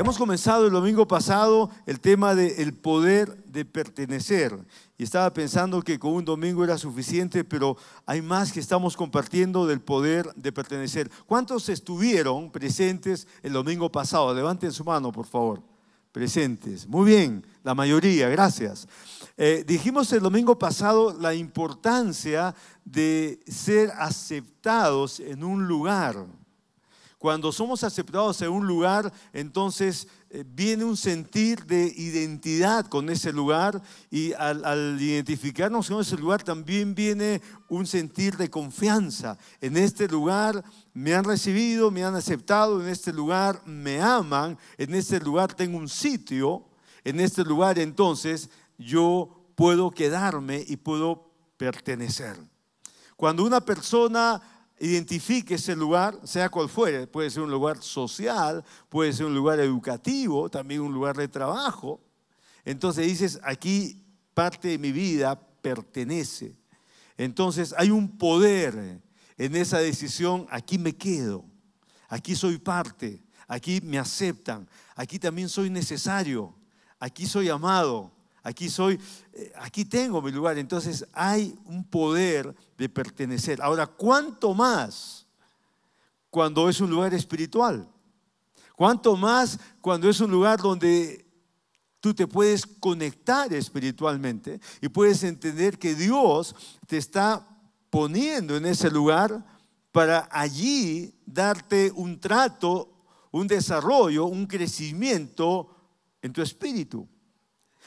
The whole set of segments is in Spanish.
Hemos comenzado el domingo pasado el tema del poder de pertenecer. Y estaba pensando que con un domingo era suficiente, pero hay más que estamos compartiendo del poder de pertenecer. ¿Cuántos estuvieron presentes el domingo pasado? Levanten su mano, por favor. Presentes. Muy bien, la mayoría, gracias. Dijimos el domingo pasado la importancia de ser aceptados en un lugar. Cuando somos aceptados en un lugar, entonces viene un sentir de identidad con ese lugar, y al identificarnos con ese lugar también viene un sentir de confianza. En este lugar me han recibido, me han aceptado, en este lugar me aman, en este lugar tengo un sitio, en este lugar entonces yo puedo quedarme y puedo pertenecer. Cuando una persona identifique ese lugar, sea cual fuere, puede ser un lugar social, puede ser un lugar educativo, también un lugar de trabajo. Entonces dices, aquí parte de mi vida pertenece. Entonces hay un poder en esa decisión, aquí me quedo, aquí soy parte, aquí me aceptan, aquí también soy necesario, aquí soy amado. Aquí tengo mi lugar. Entonces hay un poder de pertenecer. Ahora, ¿cuánto más cuando es un lugar espiritual? ¿Cuánto más cuando es un lugar donde tú te puedes conectar espiritualmente y puedes entender que Dios te está poniendo en ese lugar para allí darte un trato, un desarrollo, un crecimiento en tu espíritu?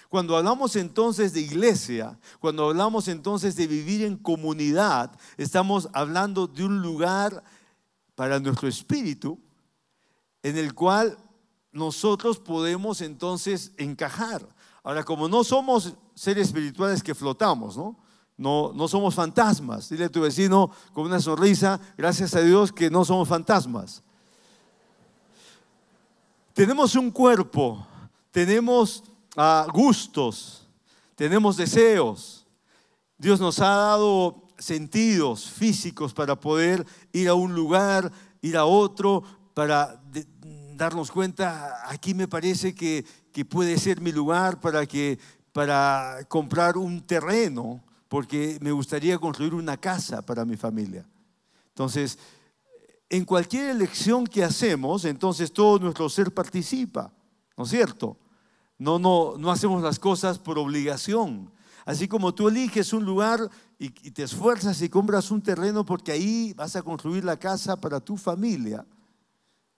Cuando hablamos entonces de iglesia, cuando hablamos entonces de vivir en comunidad, estamos hablando de un lugar para nuestro espíritu en el cual nosotros podemos entonces encajar. Ahora, como no somos seres espirituales que flotamos, No somos fantasmas. Dile a tu vecino con una sonrisa, gracias a Dios que no somos fantasmas. Tenemos un cuerpo, tenemos gustos, tenemos deseos. Dios nos ha dado sentidos físicos para poder ir a un lugar, ir a otro, para darnos cuenta, aquí me parece que puede ser mi lugar para comprar un terreno, porque me gustaría construir una casa para mi familia. Entonces, en cualquier elección que hacemos, entonces todo nuestro ser participa, ¿no es cierto? No hacemos las cosas por obligación. Así como tú eliges un lugar y te esfuerzas y compras un terreno porque ahí vas a construir la casa para tu familia,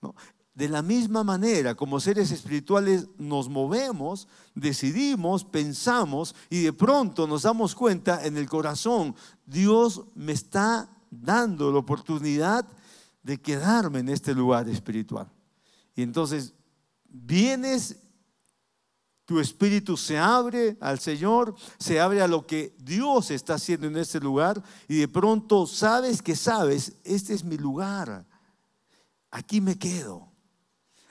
¿no? De la misma manera, como seres espirituales nos movemos, decidimos, pensamos y de pronto nos damos cuenta en el corazón, Dios me está dando la oportunidad de quedarme en este lugar espiritual. Y entonces vienes, tu espíritu se abre al Señor, se abre a lo que Dios está haciendo en este lugar y de pronto sabes, este es mi lugar, aquí me quedo.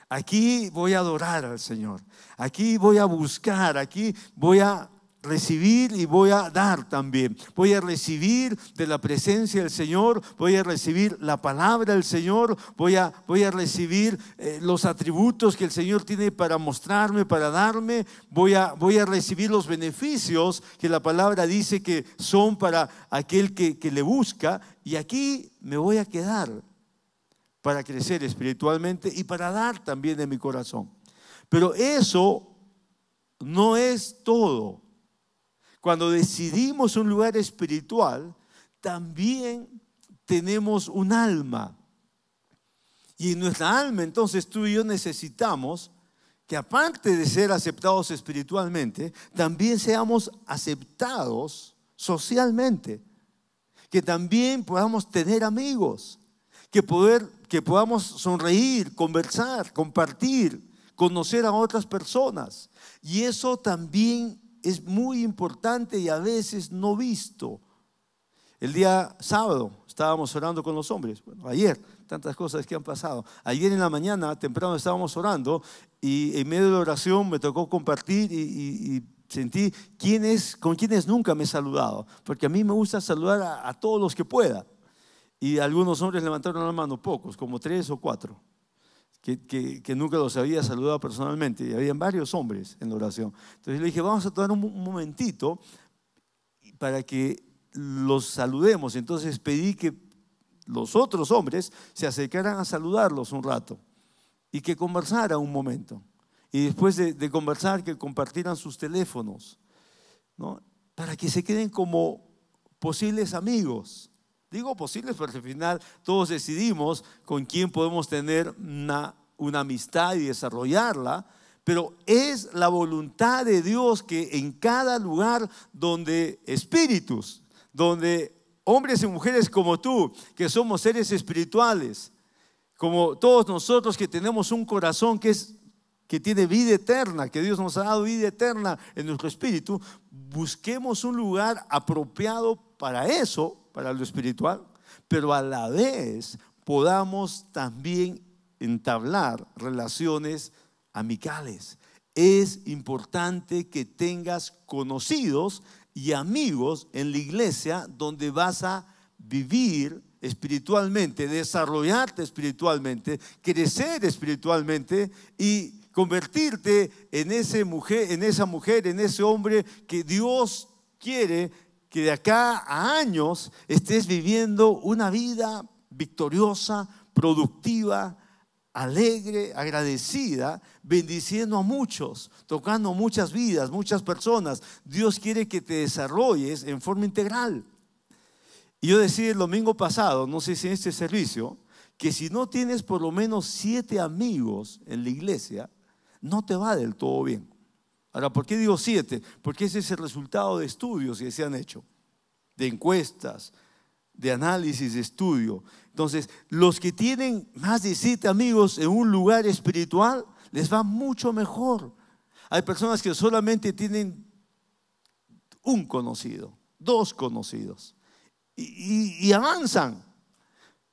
Aquí voy a adorar al Señor, aquí voy a buscar, aquí voy a recibir y voy a dar también. Voy a recibir de la presencia del Señor, voy a recibir la palabra del Señor, voy a recibir los atributos que el Señor tiene para mostrarme, para darme, voy a recibir los beneficios que la palabra dice que son para aquel que le busca, y aquí me voy a quedar para crecer espiritualmente y para dar también de mi corazón. Pero eso no es todo. Cuando decidimos un lugar espiritual, también tenemos un alma. Y en nuestra alma, entonces tú y yo necesitamos que, aparte de ser aceptados espiritualmente, también seamos aceptados socialmente. Que también podamos tener amigos, que podamos sonreír, conversar, compartir, conocer a otras personas. Y eso también es muy importante y a veces no visto. El día sábado estábamos orando con los hombres. Bueno, ayer, tantas cosas que han pasado. Ayer en la mañana, temprano, estábamos orando y en medio de la oración me tocó compartir y sentí con quienes nunca me he saludado. Porque a mí me gusta saludar a todos los que pueda. Y algunos hombres levantaron la mano, pocos, como 3 o 4. que nunca los había saludado personalmente, y habían varios hombres en la oración. Entonces le dije, vamos a tomar un momentito para que los saludemos. Entonces pedí que los otros hombres se acercaran a saludarlos un rato y que conversaran un momento. Y después de conversar, que compartieran sus teléfonos, ¿no? Para que se queden como posibles amigos. Digo posibles porque al final todos decidimos con quién podemos tener una amistad y desarrollarla, pero es la voluntad de Dios que en cada lugar donde espíritus, donde hombres y mujeres como tú, que somos seres espirituales, como todos nosotros que tenemos un corazón que tiene vida eterna, que Dios nos ha dado vida eterna en nuestro espíritu, busquemos un lugar apropiado para eso, para lo espiritual, pero a la vez podamos también entablar relaciones amicales. Es importante que tengas conocidos y amigos en la iglesia donde vas a vivir espiritualmente, desarrollarte espiritualmente, crecer espiritualmente y convertirte en esa mujer, en ese hombre que Dios quiere que de acá a años estés viviendo una vida victoriosa, productiva, alegre, agradecida, bendiciendo a muchos, tocando muchas vidas, muchas personas. Dios quiere que te desarrolles en forma integral. Y yo decía el domingo pasado, no sé si en este servicio, que si no tienes por lo menos 7 amigos en la iglesia, no te va del todo bien. Ahora, ¿por qué digo 7? Porque ese es el resultado de estudios que se han hecho, de encuestas, de análisis, de estudio. Entonces, los que tienen más de 7 amigos en un lugar espiritual, les va mucho mejor. Hay personas que solamente tienen un conocido, 2 conocidos, y avanzan.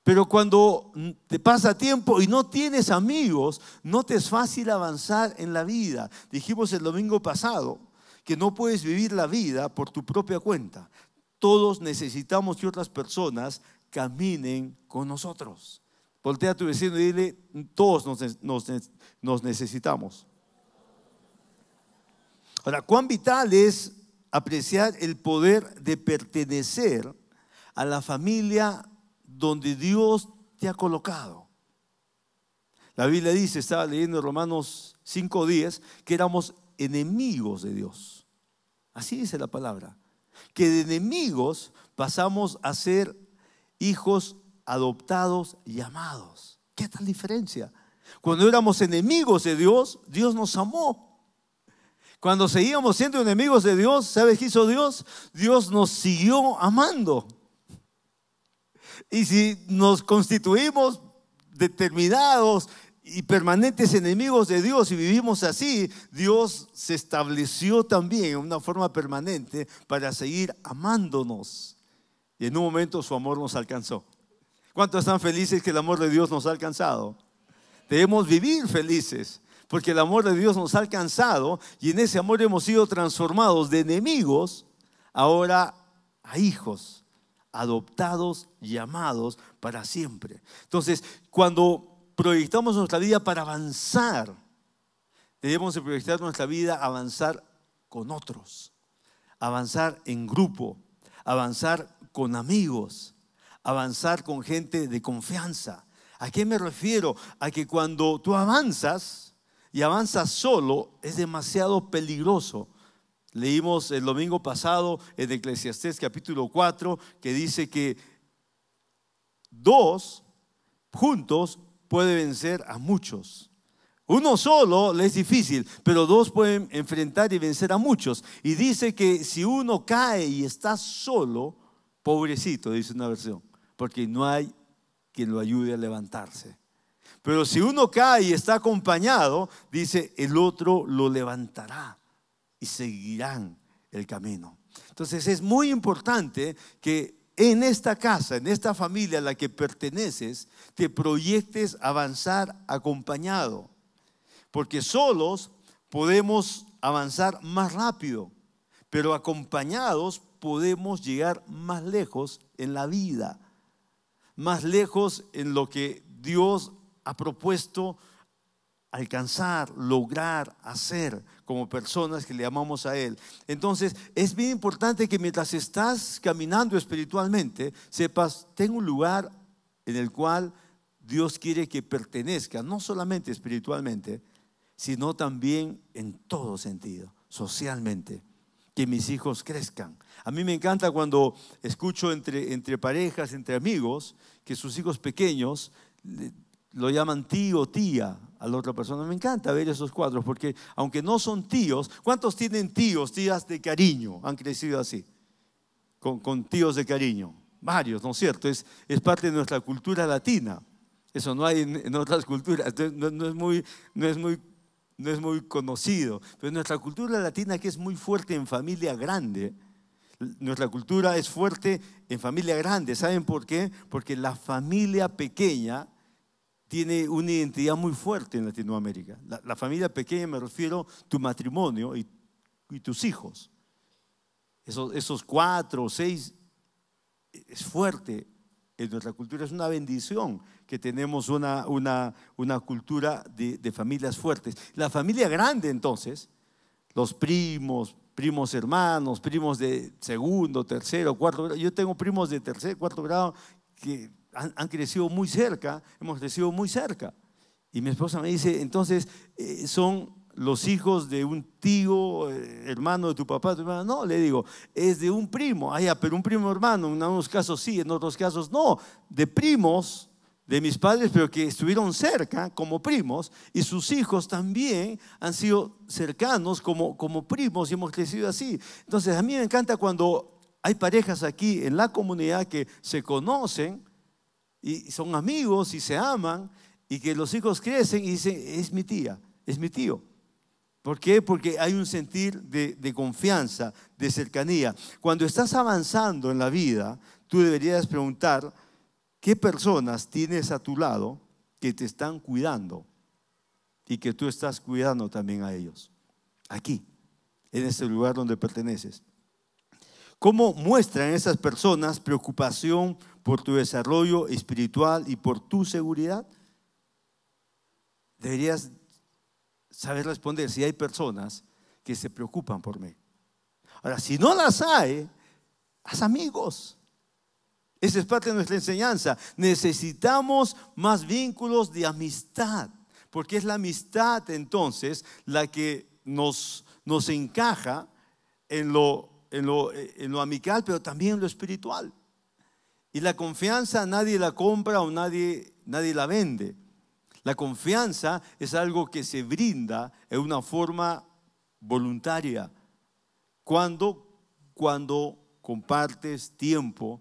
Pero cuando te pasa tiempo y no tienes amigos, no te es fácil avanzar en la vida. Dijimos el domingo pasado que no puedes vivir la vida por tu propia cuenta. Todos necesitamos que otras personas caminen con nosotros. Voltea a tu vecino y dile, todos nos necesitamos. Ahora, cuán vital es apreciar el poder de pertenecer a la familia donde Dios te ha colocado. La Biblia dice, estaba leyendo Romanos 5:10, que éramos enemigos de Dios. Así dice la palabra. Que de enemigos pasamos a ser hijos adoptados y amados. ¿Qué tal diferencia? Cuando éramos enemigos de Dios, Dios nos amó. Cuando seguíamos siendo enemigos de Dios, ¿sabes qué hizo Dios? Dios nos siguió amando. Y si nos constituimos determinados y permanentes enemigos de Dios y vivimos así, Dios se estableció también en una forma permanente para seguir amándonos. Y en un momento su amor nos alcanzó. ¿Cuántos están felices que el amor de Dios nos ha alcanzado? Debemos vivir felices porque el amor de Dios nos ha alcanzado y en ese amor hemos sido transformados de enemigos ahora a hijos, adoptados y amados para siempre. Entonces, cuando proyectamos nuestra vida para avanzar, debemos de proyectar nuestra vida a avanzar con otros, avanzar en grupo, avanzar con amigos, avanzar con gente de confianza. ¿A qué me refiero? A que cuando tú avanzas y avanzas solo, es demasiado peligroso. Leímos el domingo pasado en Eclesiastés capítulo 4 que dice que 2 juntos puede vencer a muchos. Uno solo le es difícil, pero 2 pueden enfrentar y vencer a muchos. Y dice que si uno cae y está solo, pobrecito, dice una versión, porque no hay quien lo ayude a levantarse. Pero si uno cae y está acompañado, dice, el otro lo levantará y seguirán el camino. Entonces es muy importante que en esta casa, en esta familia a la que perteneces, te proyectes avanzar acompañado. Porque solos podemos avanzar más rápido, pero acompañados podemos llegar más lejos en la vida, más lejos en lo que Dios ha propuesto alcanzar, lograr, hacer como personas que le amamos a Él. Entonces, es bien importante que mientras estás caminando espiritualmente, sepas, tengo un lugar en el cual Dios quiere que pertenezca, no solamente espiritualmente, sino también en todo sentido, socialmente, que mis hijos crezcan. A mí me encanta cuando escucho entre parejas, entre amigos, que sus hijos pequeños lo llaman tío o tía a la otra persona. Me encanta ver esos cuadros, porque aunque no son tíos, ¿cuántos tienen tíos, tías de cariño? Han crecido así, con tíos de cariño. Varios, ¿no es cierto? Es parte de nuestra cultura latina. Eso no hay en otras culturas, no es muy conocido. Pero en nuestra cultura latina, que es muy fuerte en familia grande, nuestra cultura es fuerte en familia grande. ¿Saben por qué? Porque la familia pequeña tiene una identidad muy fuerte en Latinoamérica. La familia pequeña, me refiero a tu matrimonio y tus hijos. Esos 4 o 6 es fuerte en nuestra cultura. Es una bendición que tenemos una cultura de familias fuertes. La familia grande, entonces, los primos hermanos, primos de segundo, tercero, cuarto grado. Yo tengo primos de tercer, cuarto grado que han crecido muy cerca, hemos crecido muy cerca. Y mi esposa me dice, entonces, son los hijos de un tío, hermano de tu papá, tu hermana. No, le digo, es de un primo. Pero un primo hermano, en algunos casos sí, en otros casos no. De primos de mis padres, pero que estuvieron cerca como primos, y sus hijos también han sido cercanos como primos, y hemos crecido así. Entonces, a mí me encanta cuando hay parejas aquí en la comunidad que se conocen y son amigos y se aman, y que los hijos crecen y dicen, es mi tía, es mi tío. ¿Por qué? Porque hay un sentir de confianza, de cercanía. Cuando estás avanzando en la vida, tú deberías preguntar, ¿qué personas tienes a tu lado que te están cuidando y que tú estás cuidando también a ellos? Aquí, en este lugar donde perteneces. ¿Cómo muestran esas personas preocupación por tu desarrollo espiritual y por tu seguridad? Deberías saber responder si hay personas que se preocupan por mí. Ahora, si no las hay, haz amigos. Esa es parte de nuestra enseñanza. Necesitamos más vínculos de amistad, porque es la amistad entonces la que nos encaja en lo amical, pero también en lo espiritual. Y la confianza nadie la compra o nadie la vende. La confianza es algo que se brinda en una forma voluntaria. Cuando compartes tiempo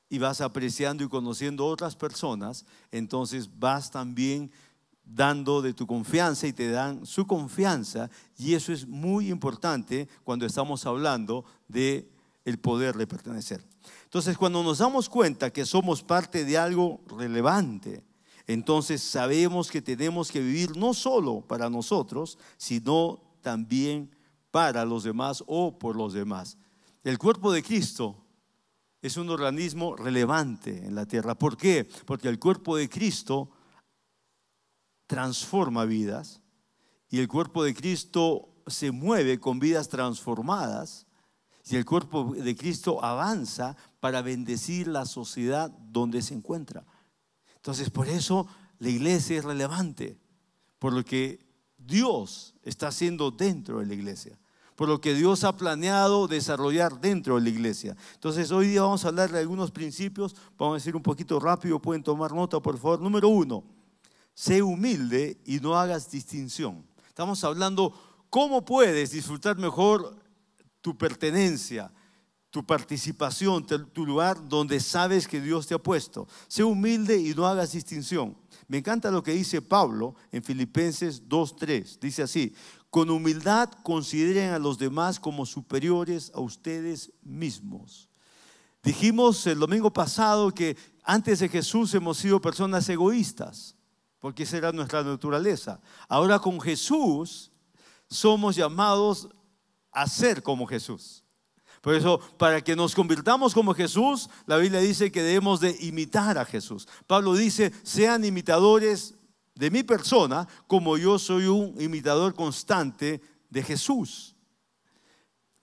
y vas apreciando y conociendo otras personas, entonces vas también dando de tu confianza y te dan su confianza, y eso es muy importante cuando estamos hablando de el poder de pertenecer. Entonces, cuando nos damos cuenta que somos parte de algo relevante, entonces sabemos que tenemos que vivir no solo para nosotros, sino también para los demás o por los demás. El cuerpo de Cristo es un organismo relevante en la tierra. ¿Por qué? Porque el cuerpo de Cristo transforma vidas y el cuerpo de Cristo se mueve con vidas transformadas, y el cuerpo de Cristo avanza para bendecir la sociedad donde se encuentra. Entonces, por eso la iglesia es relevante, por lo que Dios está haciendo dentro de la iglesia, por lo que Dios ha planeado desarrollar dentro de la iglesia. Entonces, hoy día vamos a hablar de algunos principios. Vamos a decir un poquito rápido, pueden tomar nota, por favor. Número 1, sé humilde y no hagas distinción. Estamos hablando cómo puedes disfrutar mejor tu pertenencia, tu participación, tu lugar donde sabes que Dios te ha puesto. Sé humilde y no hagas distinción. Me encanta lo que dice Pablo en Filipenses 2:3. Dice así: con humildad consideren a los demás como superiores a ustedes mismos. Dijimos el domingo pasado que antes de Jesús hemos sido personas egoístas, porque esa era nuestra naturaleza. Ahora con Jesús somos llamados a ser como Jesús. Por eso, para que nos convirtamos como Jesús, la Biblia dice que debemos de imitar a Jesús. Pablo dice, sean imitadores de mi persona, como yo soy un imitador constante de Jesús.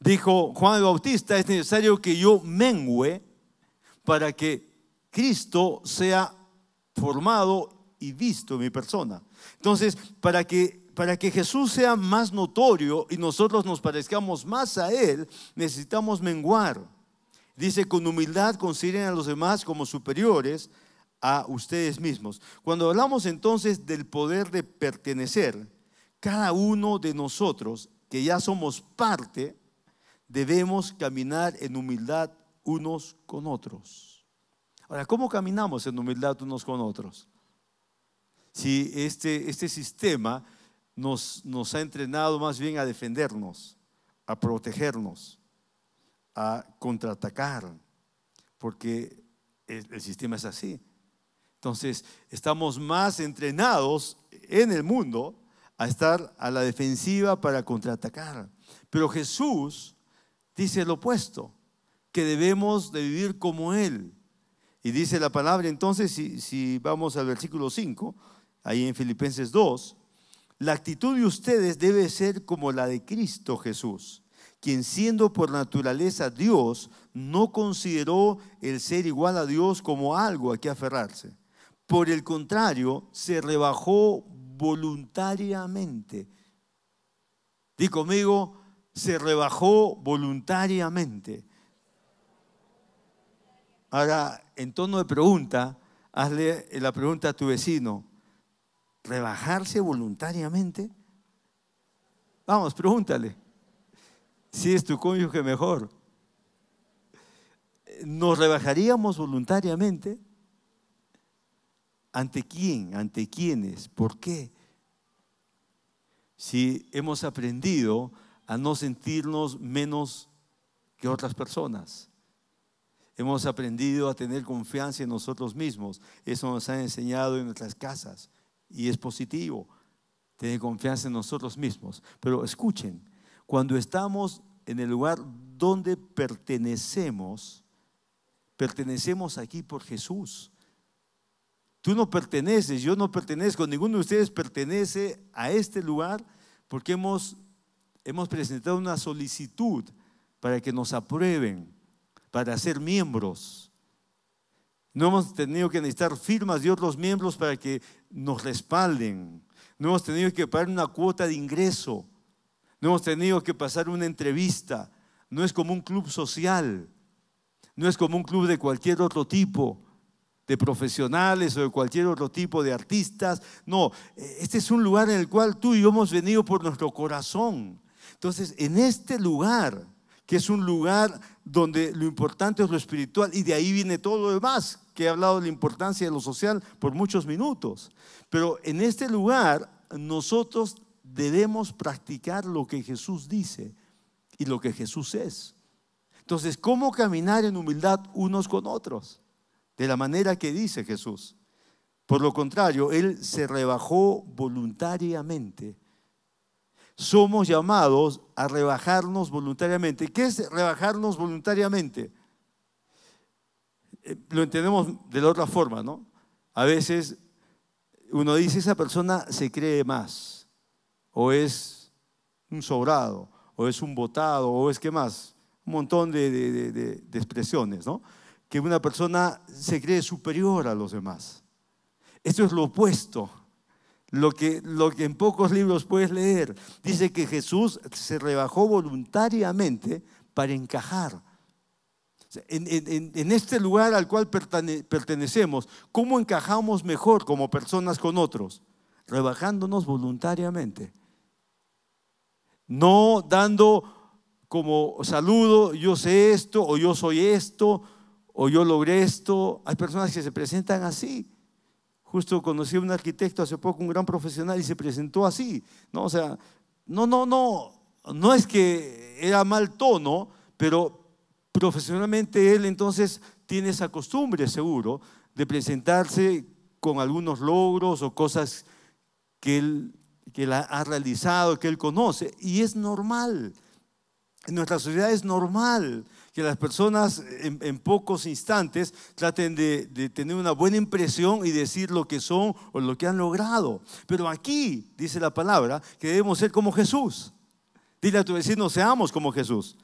Dijo Juan el Bautista, es necesario que yo mengüe para que Cristo sea formado y visto en mi persona. Entonces, para que Jesús sea más notorio y nosotros nos parezcamos más a Él, necesitamos menguar. Dice, con humildad consideren a los demás como superiores a ustedes mismos. Cuando hablamos entonces del poder de pertenecer, cada uno de nosotros que ya somos parte, debemos caminar en humildad unos con otros. Ahora, ¿cómo caminamos en humildad unos con otros? Si este sistema nos ha entrenado más bien a defendernos, a protegernos, a contraatacar, porque el sistema es así. Entonces, estamos más entrenados en el mundo a estar a la defensiva para contraatacar. Pero Jesús dice lo opuesto, que debemos de vivir como Él. Y dice la palabra, entonces, si vamos al versículo 5, ahí en Filipenses 2, la actitud de ustedes debe ser como la de Cristo Jesús, quien siendo por naturaleza Dios, no consideró el ser igual a Dios como algo a que aferrarse. Por el contrario, se rebajó voluntariamente. Di conmigo, se rebajó voluntariamente. Ahora, en tono de pregunta, hazle la pregunta a tu vecino. ¿Rebajarse voluntariamente? Vamos, pregúntale. Si es tu cónyuge, mejor. ¿Nos rebajaríamos voluntariamente? ¿Ante quién? ¿Ante quiénes? ¿Por qué? Si hemos aprendido a no sentirnos menos que otras personas. Hemos aprendido a tener confianza en nosotros mismos. Eso nos ha enseñado en nuestras casas y es positivo, tener confianza en nosotros mismos. Pero escuchen, cuando estamos en el lugar donde pertenecemos aquí por Jesús. Tú no perteneces, yo no pertenezco, ninguno de ustedes pertenece a este lugar porque hemos presentado una solicitud para que nos aprueben, para ser miembros. No hemos tenido que necesitar firmas de otros miembros para que nos respalden. No hemos tenido que pagar una cuota de ingreso. No hemos tenido que pasar una entrevista. No es como un club social. No es como un club de cualquier otro tipo, de profesionales o de cualquier otro tipo de artistas. No, este es un lugar en el cual tú y yo hemos venido por nuestro corazón. Entonces, en este lugar, que es un lugar donde lo importante es lo espiritual y de ahí viene todo lo demás, que he hablado de la importancia de lo social por muchos minutos. Pero en este lugar nosotros debemos practicar lo que Jesús dice y lo que Jesús es. Entonces, ¿cómo caminar en humildad unos con otros? De la manera que dice Jesús. Por lo contrario, Él se rebajó voluntariamente. Somos llamados a rebajarnos voluntariamente. ¿Qué es rebajarnos voluntariamente? Lo entendemos de la otra forma, ¿no? A veces uno dice, esa persona se cree más, o es un sobrado, o es un botado, o es ¿qué más? Un montón de expresiones, ¿no? Que una persona se cree superior a los demás. Esto es lo opuesto. Lo que en pocos libros puedes leer. Dice que Jesús se rebajó voluntariamente para encajar. En este lugar al cual pertenecemos, ¿cómo encajamos mejor como personas con otros? Rebajándonos voluntariamente. No dando como saludo, yo sé esto, o yo soy esto, o yo logré esto. Hay personas que se presentan así. Justo conocí a un arquitecto hace poco, un gran profesional, y se presentó así, ¿no? O sea, no es que era mal tono, pero profesionalmente él entonces tiene esa costumbre, seguro, de presentarse con algunos logros o cosas que él ha realizado, que él conoce, y es normal. En nuestra sociedad es normal que las personas en pocos instantes traten de tener una buena impresión y decir lo que son o lo que han logrado. Pero aquí dice la palabra que debemos ser como Jesús. Dile a tu vecino, seamos como Jesús.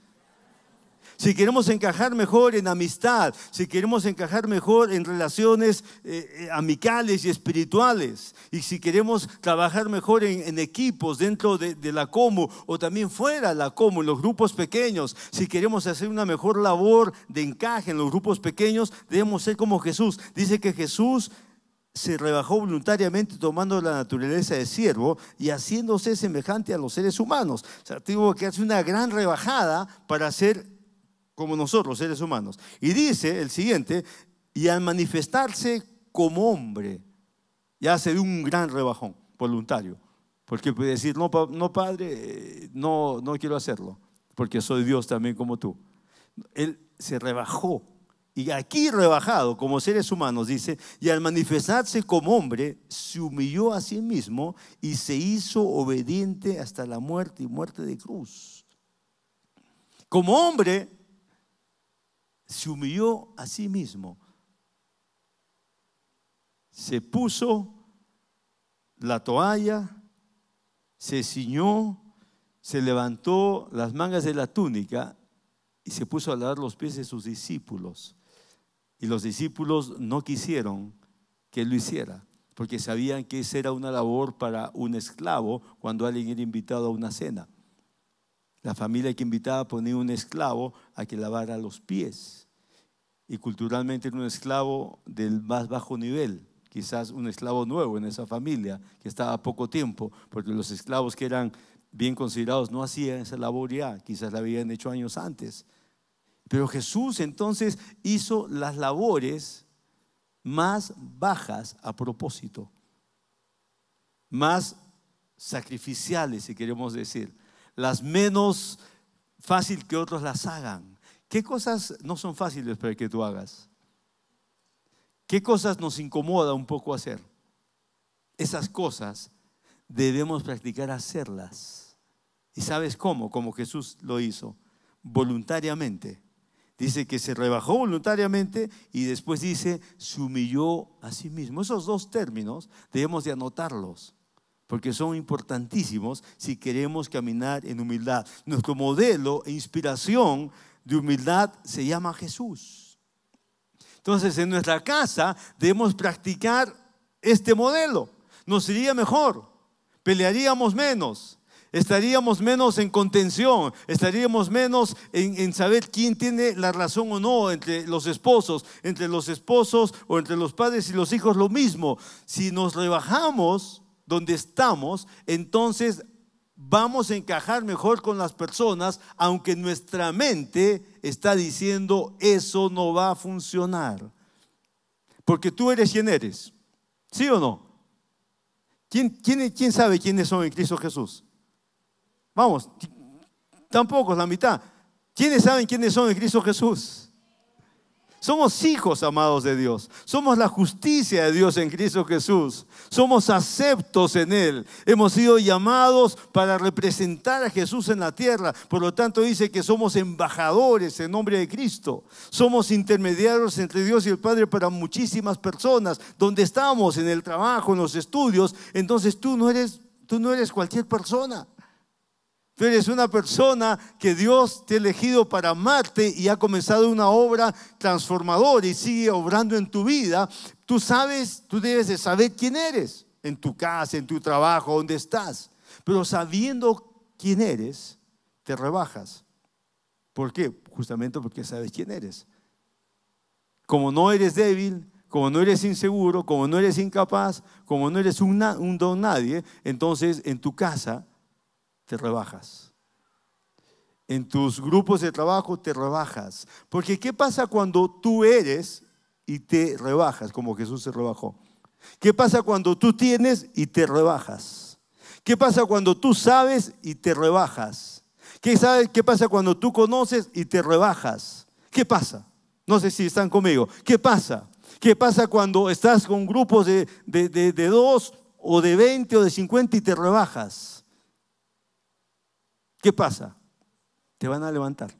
Si queremos encajar mejor en amistad, si queremos encajar mejor en relaciones amicales y espirituales, y si queremos trabajar mejor en equipos dentro de la Comu o también fuera de la Comu, en los grupos pequeños, si queremos hacer una mejor labor de encaje en los grupos pequeños, debemos ser como Jesús. Dice que Jesús se rebajó voluntariamente tomando la naturaleza de siervo y haciéndose semejante a los seres humanos. O sea, tuvo que hacer una gran rebajada para ser como nosotros, seres humanos. Y dice el siguiente, y al manifestarse como hombre, ya se dio un gran rebajón voluntario. Porque puede decir, no padre, no quiero hacerlo, porque soy Dios también como tú. Él se rebajó. Y aquí rebajado como seres humanos, dice, y al manifestarse como hombre, se humilló a sí mismo y se hizo obediente hasta la muerte y muerte de cruz. Como hombre, se humilló a sí mismo. Se puso la toalla, se ciñó, se levantó las mangas de la túnica y se puso a lavar los pies de sus discípulos. Y los discípulos no quisieron que él lo hiciera, porque sabían que esa era una labor para un esclavo cuando alguien era invitado a una cena. La familia que invitaba ponía un esclavo a que lavara los pies. Y culturalmente era un esclavo del más bajo nivel, quizás un esclavo nuevo en esa familia que estaba a poco tiempo, porque los esclavos que eran bien considerados no hacían esa labor ya, quizás la habían hecho años antes. Pero Jesús entonces hizo las labores más bajas a propósito, más sacrificiales, si queremos decir, las menos fácil que otros las hagan. ¿Qué cosas no son fáciles para que tú hagas? ¿Qué cosas nos incomoda un poco hacer? Esas cosas debemos practicar hacerlas. ¿Y sabes cómo? Como Jesús lo hizo, voluntariamente. Dice que se rebajó voluntariamente y después dice, se humilló a sí mismo. Esos dos términos debemos de anotarlos, porque son importantísimos si queremos caminar en humildad. Nuestro modelo e inspiración de humildad se llama Jesús. Entonces, en nuestra casa debemos practicar este modelo. Nos iría mejor, pelearíamos menos, estaríamos menos en contención, estaríamos menos en saber quién tiene la razón o no entre los esposos o entre los padres y los hijos, lo mismo. Si nos rebajamos donde estamos, entonces vamos a encajar mejor con las personas, aunque nuestra mente está diciendo eso no va a funcionar. Porque tú eres quien eres, ¿sí o no? ¿Quién sabe quiénes son en Cristo Jesús? Vamos, tampoco es la mitad. ¿Quiénes saben quiénes son en Cristo Jesús? Somos hijos amados de Dios. Somos la justicia de Dios en Cristo Jesús. Somos aceptos en Él. Hemos sido llamados para representar a Jesús en la tierra. Por lo tanto dice que somos embajadores en nombre de Cristo. Somos intermediarios entre Dios y el Padre para muchísimas personas. Donde estamos, en el trabajo, en los estudios. Entonces tú no eres cualquier persona. Tú eres una persona que Dios te ha elegido para amarte y ha comenzado una obra transformadora y sigue obrando en tu vida. Tú debes de saber quién eres en tu casa, en tu trabajo, donde estás. Pero sabiendo quién eres, te rebajas. ¿Por qué? Justamente porque sabes quién eres. Como no eres débil, como no eres inseguro, como no eres incapaz, como no eres un don nadie, entonces en tu casa te rebajas. En tus grupos de trabajo te rebajas. Porque ¿qué pasa cuando tú eres y te rebajas, como Jesús se rebajó? ¿Qué pasa cuando tú tienes y te rebajas? ¿Qué pasa cuando tú sabes y te rebajas? ¿Qué pasa cuando tú conoces y te rebajas? ¿Qué pasa? No sé si están conmigo. ¿Qué pasa? ¿Qué pasa cuando estás con grupos de 2 o de 20 o de 50 y te rebajas? ¿Qué pasa? Te van a levantar.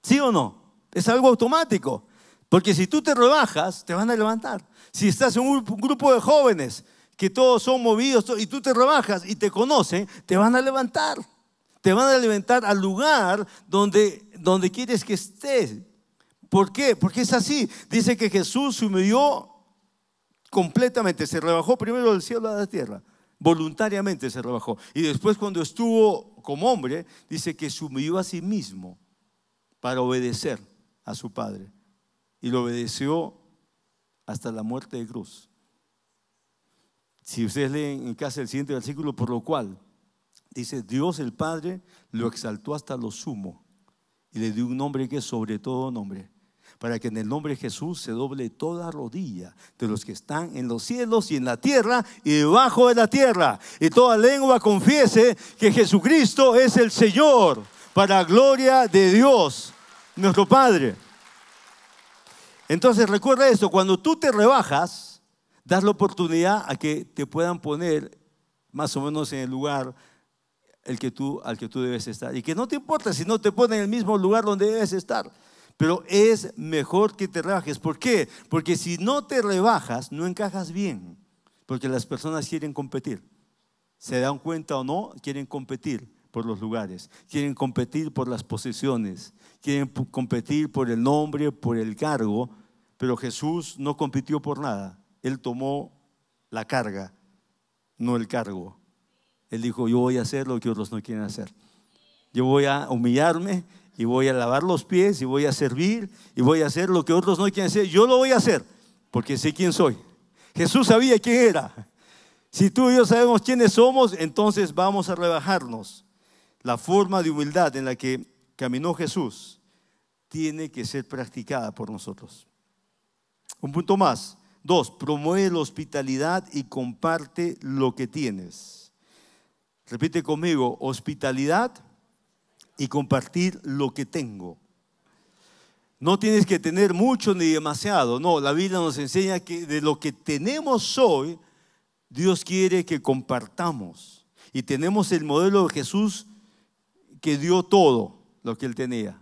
¿Sí o no? Es algo automático. Porque si tú te rebajas, te van a levantar. Si estás en un grupo de jóvenes que todos son movidos y tú te rebajas y te conocen, te van a levantar. Te van a levantar al lugar donde quieres que estés. ¿Por qué? Porque es así. Dice que Jesús se humilló completamente. Se rebajó primero del cielo a la tierra. Voluntariamente se rebajó. Y después, cuando estuvo como hombre, dice que se humilló a sí mismo para obedecer a su Padre. Y lo obedeció hasta la muerte de cruz. Si ustedes leen en casa el siguiente versículo, por lo cual dice: Dios el Padre lo exaltó hasta lo sumo y le dio un nombre que es sobre todo nombre, para que en el nombre de Jesús se doble toda rodilla de los que están en los cielos y en la tierra y debajo de la tierra, y toda lengua confiese que Jesucristo es el Señor, para gloria de Dios nuestro Padre. Entonces recuerda esto: cuando tú te rebajas, das la oportunidad a que te puedan poner más o menos en el lugar al que tú debes estar. Y que no te importa si no te ponen en el mismo lugar donde debes estar. Pero es mejor que te rebajes. ¿Por qué? Porque si no te rebajas, no encajas bien. Porque las personas quieren competir. ¿Se dan cuenta o no? Quieren competir por los lugares. Quieren competir por las posesiones. Quieren competir por el nombre, por el cargo. Pero Jesús no compitió por nada. Él tomó la carga, no el cargo. Él dijo: yo voy a hacer lo que otros no quieren hacer. Yo voy a humillarme y voy a lavar los pies y voy a servir y voy a hacer lo que otros no quieren hacer. Yo lo voy a hacer porque sé quién soy. Jesús sabía quién era. Si tú y yo sabemos quiénes somos, entonces vamos a rebajarnos. La forma de humildad en la que caminó Jesús tiene que ser practicada por nosotros. Un punto más. 2, promueve la hospitalidad y comparte lo que tienes. Repite conmigo: hospitalidad y compartir lo que tengo. No tienes que tener mucho ni demasiado. No, la Biblia nos enseña que de lo que tenemos hoy, Dios quiere que compartamos. Y tenemos el modelo de Jesús, que dio todo lo que Él tenía.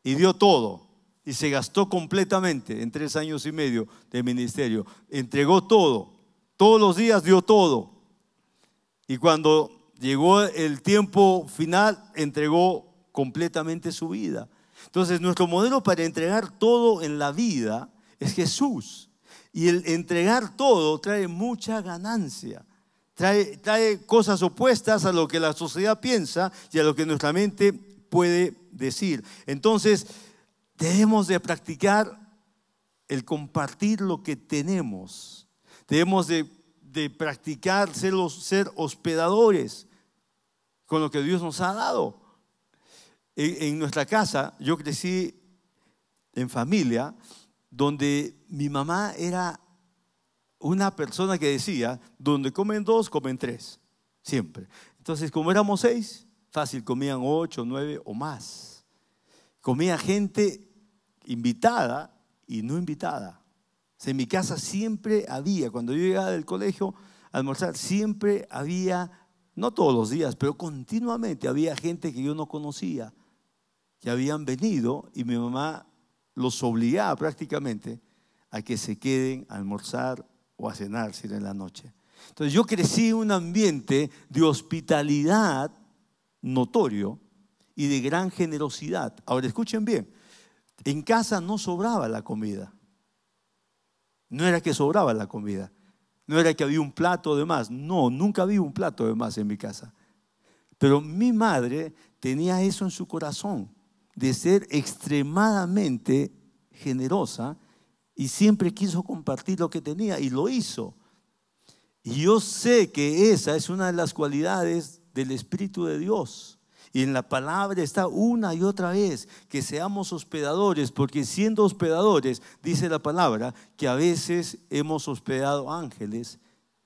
Y dio todo. Y se gastó completamente en 3 años y medio de ministerio. Entregó todo. Todos los días dio todo. Y cuando llegó el tiempo final, entregó completamente su vida. Entonces, nuestro modelo para entregar todo en la vida es Jesús. Y el entregar todo trae mucha ganancia. Trae cosas opuestas a lo que la sociedad piensa y a lo que nuestra mente puede decir. Entonces, debemos de practicar el compartir lo que tenemos. Debemos de practicar ser hospedadores con lo que Dios nos ha dado. En nuestra casa, yo crecí en familia donde mi mamá era una persona que decía: donde comen 2, comen 3, siempre. Entonces, como éramos 6, fácil, comían 8, 9 o más. Comía gente invitada y no invitada. O sea, en mi casa siempre había, cuando yo llegaba del colegio a almorzar, siempre había, no todos los días, pero continuamente había gente que yo no conocía, que habían venido, y mi mamá los obligaba prácticamente a que se queden a almorzar o a cenar, si era en la noche. Entonces yo crecí en un ambiente de hospitalidad notorio y de gran generosidad. Ahora escuchen bien, en casa no sobraba la comida. No era que sobraba la comida, no era que había un plato de más. No, nunca había un plato de más en mi casa. Pero mi madre tenía eso en su corazón, de ser extremadamente generosa, y siempre quiso compartir lo que tenía, y lo hizo. Y yo sé que esa es una de las cualidades del Espíritu de Dios. Y en la palabra está una y otra vez que seamos hospedadores, porque siendo hospedadores, dice la palabra, que a veces hemos hospedado ángeles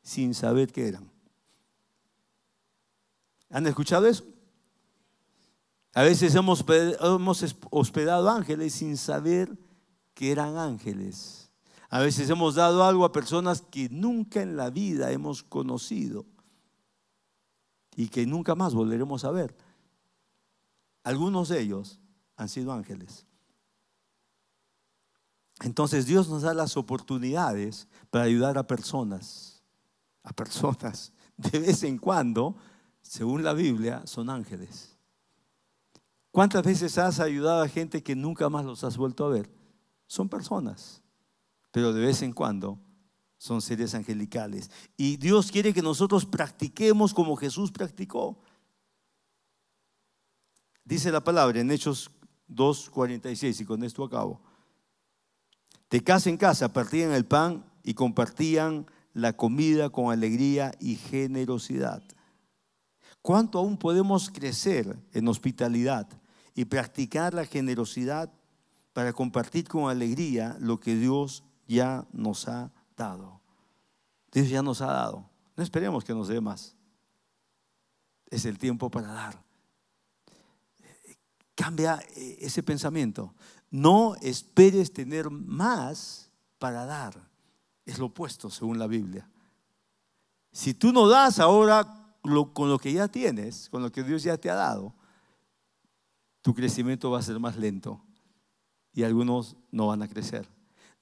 sin saber qué eran. ¿Han escuchado eso? A veces hemos hospedado ángeles sin saber que eran ángeles. A veces hemos dado algo a personas que nunca en la vida hemos conocido y que nunca más volveremos a ver. Algunos de ellos han sido ángeles. Entonces Dios nos da las oportunidades para ayudar a personas. De vez en cuando, según la Biblia, son ángeles. ¿Cuántas veces has ayudado a gente que nunca más los has vuelto a ver? Son personas, pero de vez en cuando son seres angelicales. Y Dios quiere que nosotros practiquemos como Jesús practicó. Dice la palabra en Hechos 2:46, y con esto acabo. De casa en casa partían el pan y compartían la comida con alegría y generosidad. ¿Cuánto aún podemos crecer en hospitalidad y practicar la generosidad para compartir con alegría lo que Dios ya nos ha dado? Dios ya nos ha dado. No esperemos que nos dé más. Es el tiempo para dar. Cambia ese pensamiento. No esperes tener más para dar. Es lo opuesto según la Biblia. Si tú no das ahora con lo que ya tienes, con lo que Dios ya te ha dado, tu crecimiento va a ser más lento y algunos no van a crecer.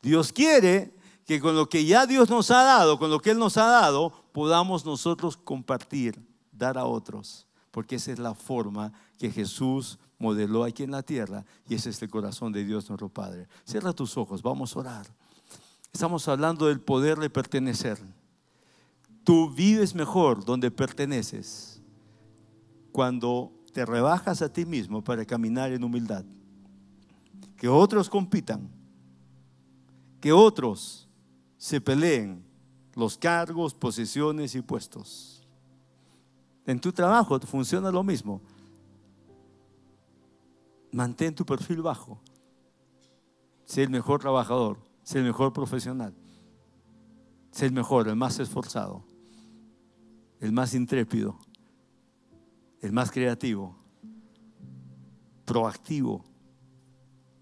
Dios quiere que con lo que ya Dios nos ha dado, con lo que Él nos ha dado, podamos nosotros compartir, dar a otros, porque esa es la forma que Jesús modeló aquí en la tierra y ese es el corazón de Dios nuestro Padre. Cierra tus ojos, vamos a orar. Estamos hablando del poder de pertenecer. Tú vives mejor donde perteneces cuando te rebajas a ti mismo para caminar en humildad. Que otros compitan, que otros se peleen los cargos, posiciones y puestos. En tu trabajo funciona lo mismo. Mantén tu perfil bajo. Sé el mejor trabajador, sé el mejor profesional, sé el mejor, el más esforzado, el más intrépido, el más creativo, proactivo,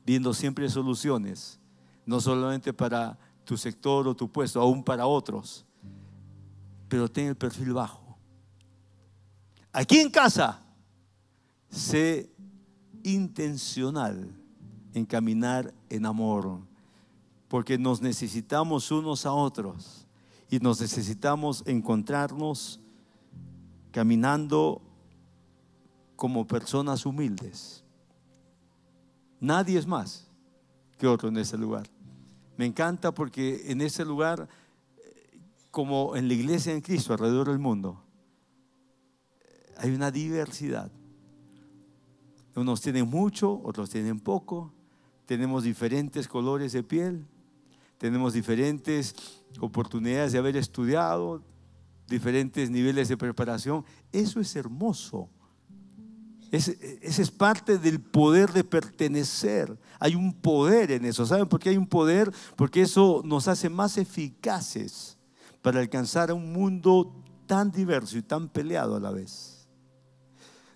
viendo siempre soluciones, no solamente para tu sector o tu puesto, aún para otros, pero ten el perfil bajo. Aquí en casa, sé intencional en caminar en amor, porque nos necesitamos unos a otros y nos necesitamos encontrarnos caminando como personas humildes. Nadie es más que otro en ese lugar. Me encanta porque en ese lugar, como en la iglesia en Cristo alrededor del mundo, hay una diversidad. Unos tienen mucho, otros tienen poco. Tenemos diferentes colores de piel. Tenemos diferentes oportunidades de haber estudiado, diferentes niveles de preparación. Eso es hermoso. Ese es parte del poder de pertenecer. Hay un poder en eso. ¿Saben por qué hay un poder? Porque eso nos hace más eficaces para alcanzar a un mundo tan diverso y tan peleado a la vez.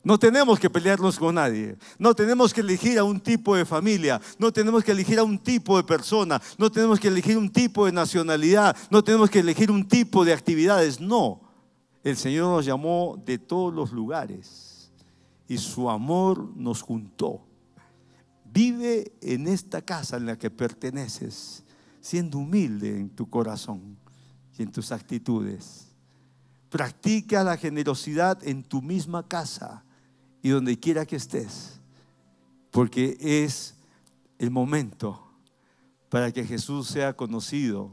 No tenemos que pelearnos con nadie. No tenemos que elegir a un tipo de familia. No tenemos que elegir a un tipo de persona. No tenemos que elegir un tipo de nacionalidad. No tenemos que elegir un tipo de actividades. No. El Señor nos llamó de todos los lugares y su amor nos juntó. Vive en esta casa en la que perteneces, siendo humilde en tu corazón y en tus actitudes. Practica la generosidad en tu misma casa y donde quiera que estés, porque es el momento para que Jesús sea conocido,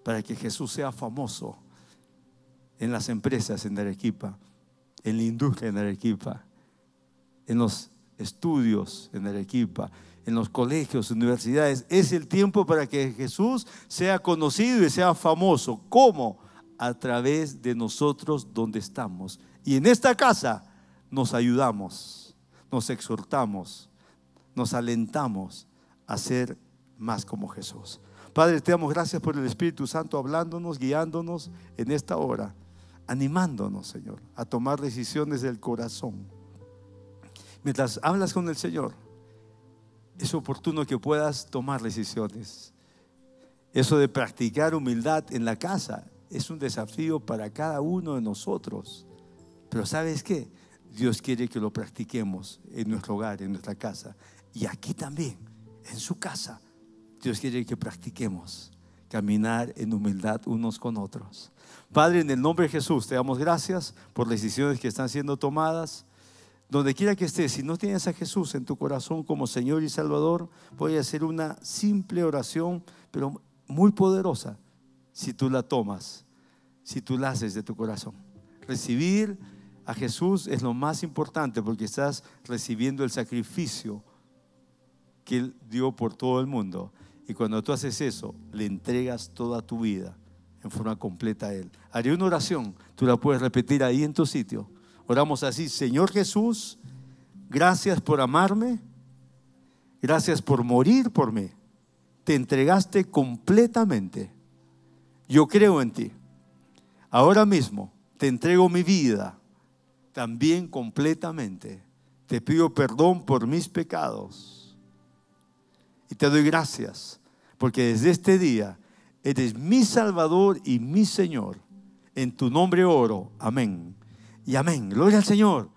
para que Jesús sea famoso en las empresas en Arequipa, en la industria en Arequipa, en los estudios en Arequipa, en los colegios, universidades. Es el tiempo para que Jesús sea conocido y sea famoso. ¿Cómo? A través de nosotros donde estamos. Y en esta casa nos ayudamos, nos exhortamos, nos alentamos a ser más como Jesús. Padre, te damos gracias por el Espíritu Santo hablándonos, guiándonos en esta hora, animándonos, Señor, a tomar decisiones del corazón. Mientras hablas con el Señor, es oportuno que puedas tomar decisiones. Eso de practicar humildad en la casa es un desafío para cada uno de nosotros. Pero ¿sabes qué? Dios quiere que lo practiquemos en nuestro hogar, en nuestra casa. Y aquí también, en su casa, Dios quiere que practiquemos caminar en humildad unos con otros. Padre, en el nombre de Jesús, te damos gracias por las decisiones que están siendo tomadas. Donde quiera que estés, si no tienes a Jesús en tu corazón como Señor y Salvador, voy a hacer una simple oración, pero muy poderosa, si tú la tomas, si tú la haces de tu corazón. Recibir a Jesús es lo más importante, porque estás recibiendo el sacrificio que Él dio por todo el mundo. Y cuando tú haces eso, le entregas toda tu vida en forma completa a Él. Haré una oración, tú la puedes repetir ahí en tu sitio. Oramos así: Señor Jesús, gracias por amarme, gracias por morir por mí. Te entregaste completamente. Yo creo en ti. Ahora mismo te entrego mi vida también completamente. Te pido perdón por mis pecados. Y te doy gracias porque desde este día eres mi Salvador y mi Señor. En tu nombre oro. Amén y amén. Gloria al Señor.